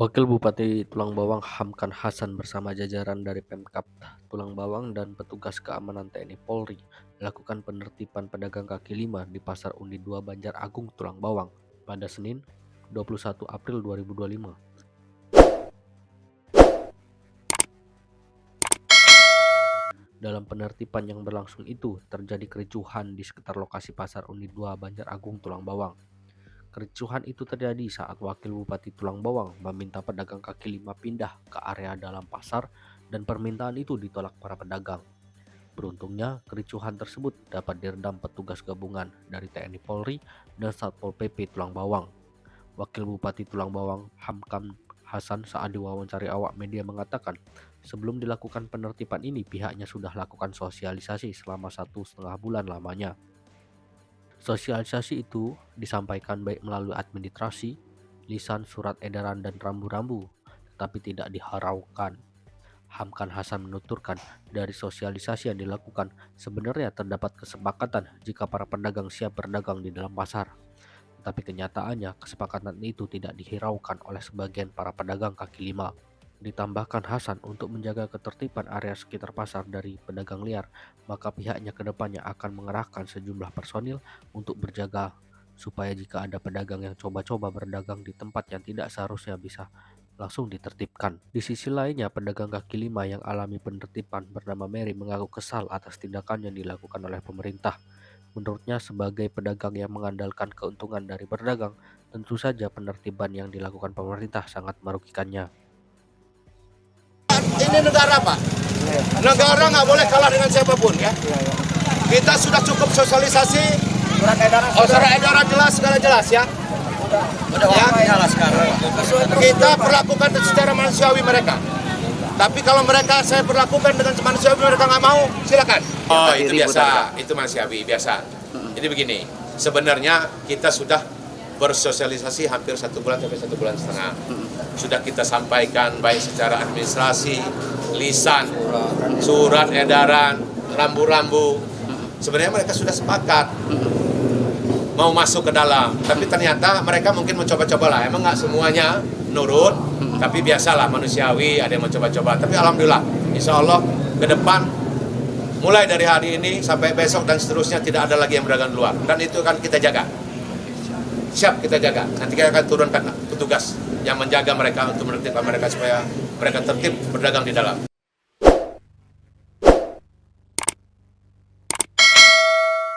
Wakil Bupati Tulang Bawang Hamkan Hasan bersama jajaran dari Pemkab Tulang Bawang dan petugas keamanan TNI Polri melakukan penertiban pedagang kaki lima di Pasar Undi 2 Banjar Agung Tulang Bawang pada Senin 21 April 2025. Dalam penertiban yang berlangsung itu, terjadi kericuhan di sekitar lokasi Pasar Undi 2 Banjar Agung Tulang Bawang. Kericuhan itu terjadi saat Wakil Bupati Tulang Bawang meminta pedagang kaki lima pindah ke area dalam pasar dan permintaan itu ditolak para pedagang. Beruntungnya, kericuhan tersebut dapat diredam petugas gabungan dari TNI Polri dan Satpol PP Tulang Bawang. Wakil Bupati Tulang Bawang Hamkan Hasan saat diwawancari awak media mengatakan, sebelum dilakukan penertiban ini pihaknya sudah lakukan sosialisasi selama 1,5 bulan lamanya. Sosialisasi itu disampaikan baik melalui administrasi, lisan, surat edaran, dan rambu-rambu, tetapi tidak diharaukan. Hamkan Hasan menuturkan, dari sosialisasi yang dilakukan, sebenarnya terdapat kesepakatan jika para pedagang siap berdagang di dalam pasar. Tetapi kenyataannya, kesepakatan itu tidak dihiraukan oleh sebagian para pedagang kaki lima. Ditambahkan Hasan, untuk menjaga ketertiban area sekitar pasar dari pedagang liar, maka pihaknya kedepannya akan mengerahkan sejumlah personil untuk berjaga supaya jika ada pedagang yang coba-coba berdagang di tempat yang tidak seharusnya bisa langsung ditertibkan. Di sisi lainnya, pedagang kaki lima yang alami penertiban bernama Mary mengaku kesal atas tindakan yang dilakukan oleh pemerintah. Menurutnya, sebagai pedagang yang mengandalkan keuntungan dari berdagang, tentu saja penertiban yang dilakukan pemerintah sangat merugikannya. Ini negara Pak, negara nggak boleh kalah dengan siapapun ya. Kita sudah cukup sosialisasi, surat edaran jelas, segala jelas ya. Udah sekarang. Kita perlakukan secara manusiawi mereka. Tapi kalau mereka saya perlakukan dengan manusiawi mereka nggak mau, silakan. Oh itu biasa, itu manusiawi biasa. Jadi begini, sebenarnya kita sudah bersosialisasi hampir 1 bulan sampai 1,5 bulan. Sudah kita sampaikan baik secara administrasi, lisan, surat edaran, rambu-rambu. Sebenarnya mereka sudah sepakat mau masuk ke dalam, tapi ternyata mereka mungkin mencoba-coba lah. Emang nggak semuanya nurut, tapi biasalah manusiawi, ada yang mencoba-coba. Tapi alhamdulillah, insya Allah ke depan mulai dari hari ini sampai besok dan seterusnya tidak ada lagi yang berdagang di luar, dan itu akan kita jaga. Siap kita jaga. Nanti kita akan turunkan petugas yang menjaga mereka untuk menertibkan mereka supaya mereka tertib berdagang di dalam.